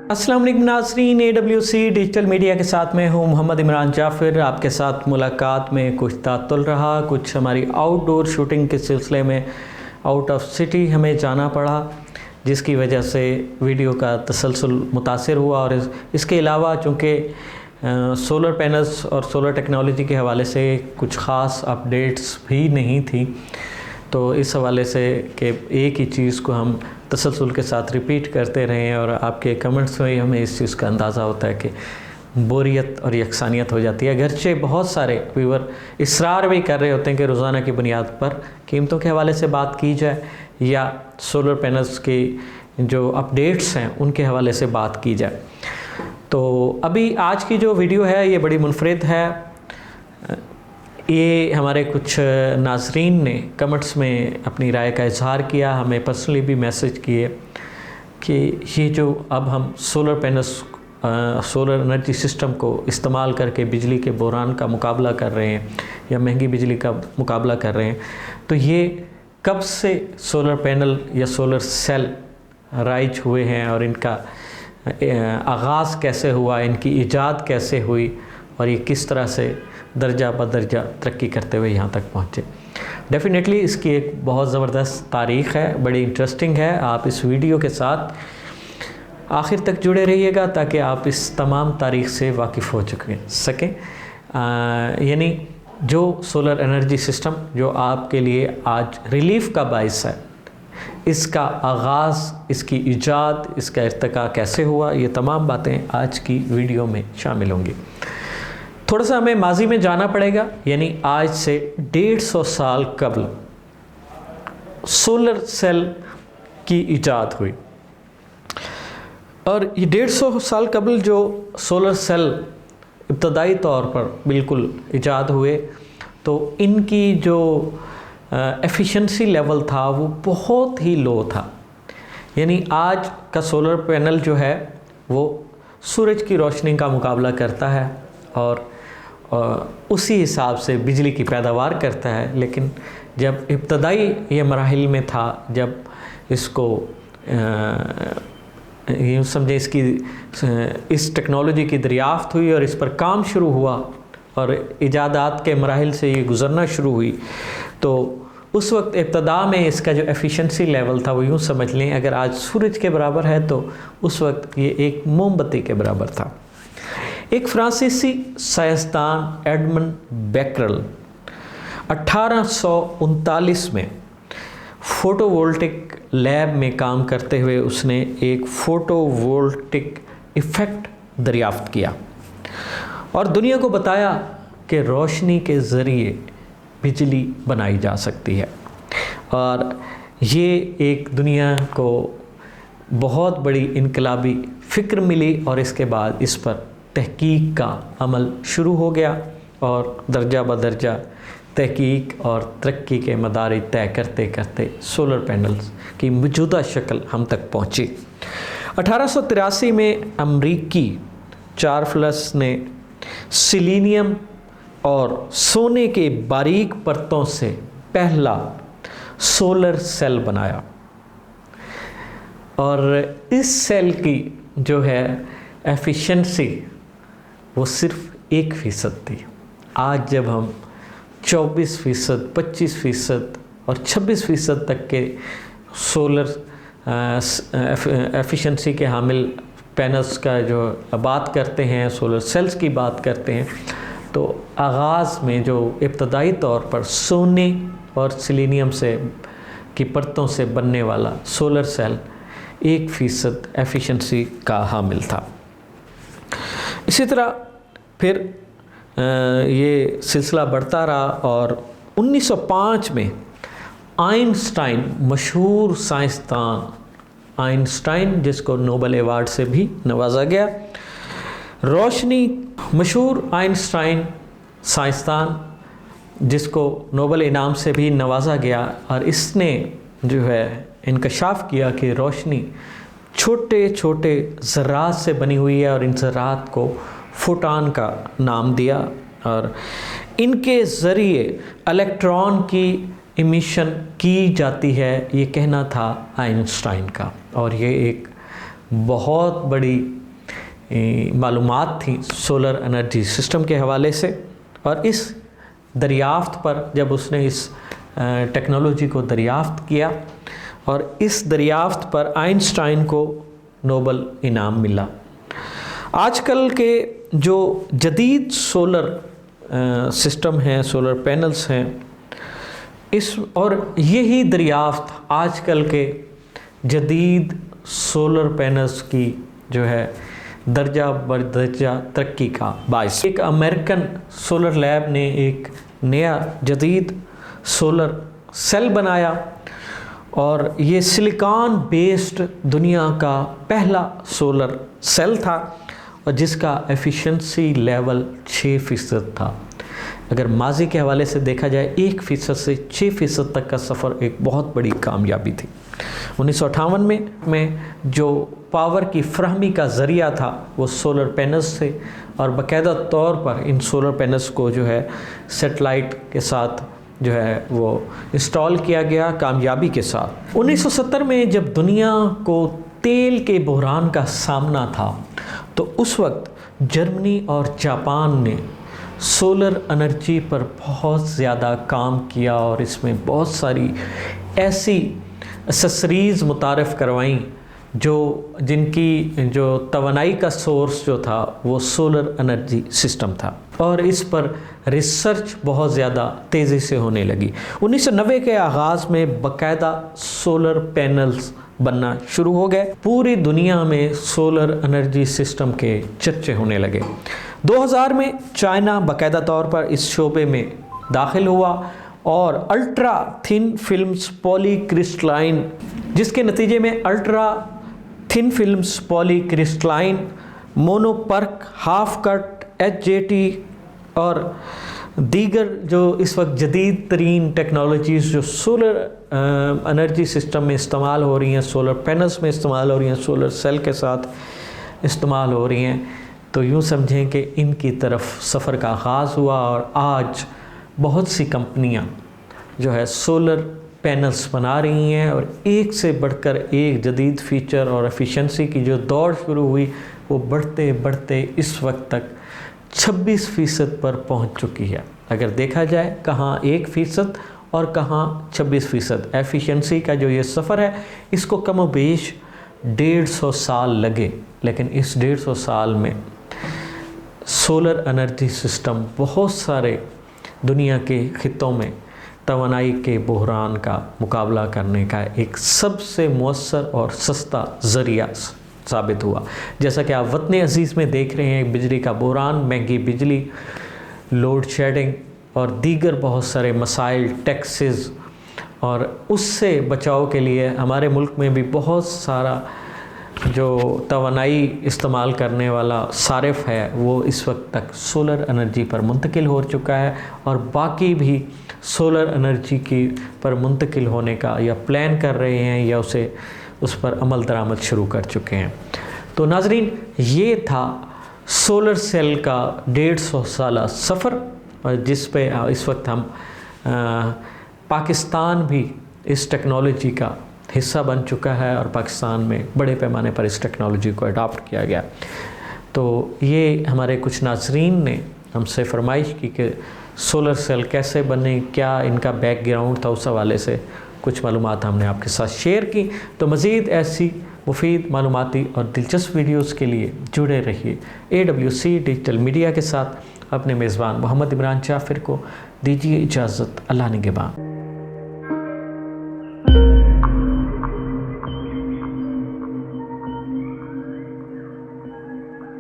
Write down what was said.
अस्सलाम वालेकुम नाज़रीन, AWC डिजिटल मीडिया के साथ में हूँ मोहम्मद इमरान जाफ़िर। आपके साथ मुलाकात में कुछ तातुल रहा, कुछ हमारी आउटडोर शूटिंग के सिलसिले में आउट ऑफ सिटी हमें जाना पड़ा, जिसकी वजह से वीडियो का तसलसल मुतासिर हुआ। और इसके अलावा चूँकि सोलर पैनल्स और सोलर टेक्नोलॉजी के हवाले से कुछ ख़ास अपडेट्स भी नहीं थी, तो इस हवाले से कि एक ही चीज़ को हम तसलसल के साथ रिपीट करते रहें और आपके कमेंट्स में हमें इस चीज़ का अंदाज़ा होता है कि बोरियत और यकसानियत हो जाती है। अगरचे बहुत सारे व्यूअर इसरार भी कर रहे होते हैं कि रोज़ाना की बुनियाद पर कीमतों के हवाले से बात की जाए या सोलर पैनल्स की जो अपडेट्स हैं उनके हवाले से बात की जाए। तो अभी आज की जो वीडियो है ये बड़ी मुनफरिद है। ये हमारे कुछ नाज़रीन ने कमेंट्स में अपनी राय का इजहार किया, हमें पर्सनली भी मैसेज किए कि ये जो अब हम solar panels solar energy system को इस्तेमाल करके बिजली के बहरान का मुकाबला कर रहे हैं या महंगी बिजली का मुकाबला कर रहे हैं, तो ये कब से सोलर पैनल या सोलर सेल राइज हुए हैं और इनका आगाज़ कैसे हुआ, इनकी ईजाद कैसे हुई और ये किस तरह से दर्जा बदर्जा तरक्की करते हुए यहाँ तक पहुँचे। डेफ़िनेटली इसकी एक बहुत ज़बरदस्त तारीख़ है, बड़ी इंटरेस्टिंग है। आप इस वीडियो के साथ आखिर तक जुड़े रहिएगा ताकि आप इस तमाम तारीख़ से वाकिफ़ हो सकें। यानी जो सोलर एनर्जी सिस्टम जो आपके लिए आज रिलीफ़ का बाइस है, इसका आगाज़, इसकी ईजाद, इसका इर्तिका कैसे हुआ, ये तमाम बातें आज की वीडियो में शामिल होंगी। थोड़ा सा हमें माजी में जाना पड़ेगा, यानी आज से 150 साल कबल सोलर सेल की ईजाद हुई। और ये 150 साल कबल जो सोलर सेल इब्तदाई तौर पर बिल्कुल ईजाद हुए, तो इनकी जो एफिशिएंसी लेवल था वो बहुत ही लो था। यानी आज का सोलर पैनल जो है वो सूरज की रोशनी का मुकाबला करता है और उसी हिसाब से बिजली की पैदावार करता है। लेकिन जब इब्तदाई ये मराहिल में था, जब इसको यूँ समझे इसकी इस टेक्नोलॉजी की दरियाफ़्त हुई और इस पर काम शुरू हुआ और इजादात के मराहिल से ये गुज़रना शुरू हुई, तो उस वक्त इब्तदा में इसका जो एफिशिएंसी लेवल था वो यूँ समझ लें अगर आज सूरज के बराबर है तो उस वक्त ये एक मोमबत्ती के बराबर था। एक फ्रांसीसी साइंसदान एडमंड बेकरल 1839 में फोटोवोल्टिक लैब में काम करते हुए उसने एक फोटोवोल्टिक इफ़ेक्ट दरियाफ्त किया और दुनिया को बताया कि रोशनी के ज़रिए बिजली बनाई जा सकती है। और ये एक दुनिया को बहुत बड़ी इनकलाबी फ़िक्र मिली और इसके बाद इस पर तहकीक का अमल शुरू हो गया और दर्जा बदर्जा तहकीक और तरक्की के मदारिज तय करते करते सोलर पैनल्स की मौजूदा शक्ल हम तक पहुँची। 1883 में अमरीकी चार्ल्स ने सिलीनियम और सोने के बारीक परतों से पहला सोलर सेल बनाया और इस सेल की जो है एफिशिएंसी वो सिर्फ 1% थी। आज जब हम 24%, 25% और 26% तक के सोलर एफिशिएंसी के हामिल पैनल्स का जो बात करते हैं, सोलर सेल्स की बात करते हैं, तो आगाज़ में जो इब्तदाई तौर पर सोने और सिलीनियम से की परतों से बनने वाला सोलर सेल 1% एफिशिएंसी का हामिल था। इसी तरह फिर ये सिलसिला बढ़ता रहा और 1905 में आइंस्टाइन, मशहूर साइंसदान आइंस्टाइन, जिसको नोबेल अवार्ड से भी नवाजा गया, रोशनी मशहूर आइंस्टाइन साइंसदान जिसको नोबेल इनाम से भी नवाजा गया, और इसने जो है इंकशाफ किया कि रोशनी छोटे छोटे ज़रात से बनी हुई है और इन ज़रात को फोटॉन का नाम दिया और इनके ज़रिए इलेक्ट्रॉन की इमिशन की जाती है, ये कहना था आइंस्टाइन का। और ये एक بہت بڑی معلومات تھیں سولر انرجی سسٹم کے حوالے سے، اور اس دریافت پر جب اس نے اس ٹیکنالوجی کو دریافت کیا، اور اس دریافت پر آئنسٹائن کو نوبل انعام ملا۔ آج کل کے جو جدید سولر سسٹم ہیں، سولر پینلز ہیں، اور یہی دریافت آج کل کے جدید سولر پینلز کی جو ہے درجہ بدرجہ ترقی کا باعث۔ ایک امریکن سولر لیب نے ایک نیا جدید سولر سیل بنایا، اور یہ سلیکان بیسڈ دنیا کا پہلا سولر سیل تھا، اور جس کا ایفیشنسی لیول 6% تھا۔ اگر ماضی کے حوالے سے دیکھا جائے 1% سے 6% تک کا سفر ایک بہت بڑی کامیابی تھی۔ 1958 میں جو پاور کی فراہمی کا ذریعہ تھا وہ سولر پینلز تھے، اور باقاعدہ طور پر ان سولر پینلز کو جو ہے سیٹلائٹ کے ساتھ جو ہے وہ انسٹال کیا گیا کامیابی کے ساتھ۔ 1970 میں جب دنیا کو تیل کے بحران کا سامنا تھا تو اس وقت جرمنی اور جاپان نے سولر انرجی پر بہت زیادہ کام کیا، اور اس میں بہت ساری ایسی ایسیسریز متعارف کروائیں جن کی جو توانائی کا سورس جو تھا وہ سولر انرجی سسٹم تھا، اور اس پر ریسرچ بہت زیادہ تیزی سے ہونے لگی۔ 1990 کے آغاز میں باقاعدہ سولر پینلز بننا شروع ہو گئے، پوری دنیا میں سولر انرجی سسٹم کے چرچے ہونے لگے۔ 2000 میں چائنا باقاعدہ طور پر اس شعبے میں داخل ہوا، اور الٹرا تھن فلمز پولی کرسٹلائن، جس کے نتیجے میں الٹرا تھن فلمز پولی کرسٹلائن، مونو پرک، ہاف کٹ، HJT اور دیگر جو اس وقت جدید ترین ٹیکنالوجیز جو سولر انرجی سسٹم میں استعمال ہو رہی ہیں، سولر پینلز میں استعمال ہو رہی ہیں، سولر سیل کے ساتھ استعمال ہو رہی ہیں، تو یوں سمجھیں کہ ان کی طرف سفر کا آغاز ہوا، اور آج بہت سی کمپنیاں جو ہے سولر پینلز بنا رہی ہیں، اور ایک سے بڑھ کر ایک جدید فیچر اور ایفیشنسی کی جو دوڑ شروع ہوئی وہ بڑھتے بڑھتے اس وقت تک 26% پر پہنچ چکی ہے۔ اگر دیکھا جائے کہاں 1% اور کہاں 26%، ایفیشنسی کا جو یہ سفر ہے اس کو کم و بیش 150 سال لگے، لیکن اس 150 سال میں سولر انرجی سسٹم بہت سارے دنیا کے خطوں میں توانائی کے بحران کا مقابلہ کرنے کا ایک سب سے مؤثر اور سستا ذریعہ ثابت ہوا۔ جیسا کہ آپ وطن عزیز میں دیکھ رہے ہیں، بجلی کا بحران، مہنگی بجلی، لوڈ شیڈنگ اور دیگر بہت سارے مسائل، ٹیکسز، اور اس سے بچاؤ کے لیے ہمارے ملک میں بھی بہت سارا جو توانائی استعمال کرنے والا صارف ہے وہ اس وقت تک سولر انرجی پر منتقل ہو چکا ہے، اور باقی بھی سولر انرجی کی پر منتقل ہونے کا یا پلان کر رہے ہیں یا اس پر عمل درآمد شروع کر چکے ہیں۔ تو ناظرین، یہ تھا سولر سیل کا 150 سالہ سفر، اور جس پہ اس وقت ہم پاکستان بھی اس ٹیکنالوجی کا حصہ بن چکا ہے، اور پاکستان میں بڑے پیمانے پر اس ٹیکنالوجی کو اڈاپٹ کیا گیا۔ تو یہ ہمارے کچھ ناظرین نے ہم سے فرمائش کی کہ سولر سیل کیسے بنے، کیا ان کا بیک گراؤنڈ تھا، اس حوالے سے کچھ معلومات ہم نے آپ کے ساتھ شیئر کی۔ تو مزید ایسی مفید معلوماتی اور دلچسپ ویڈیوز کے لیے جڑے رہیے AWC ڈیجیٹل میڈیا کے ساتھ۔ اپنے میزبان محمد عمران جعفر کو دیجیے اجازت، اللہ نگہبان۔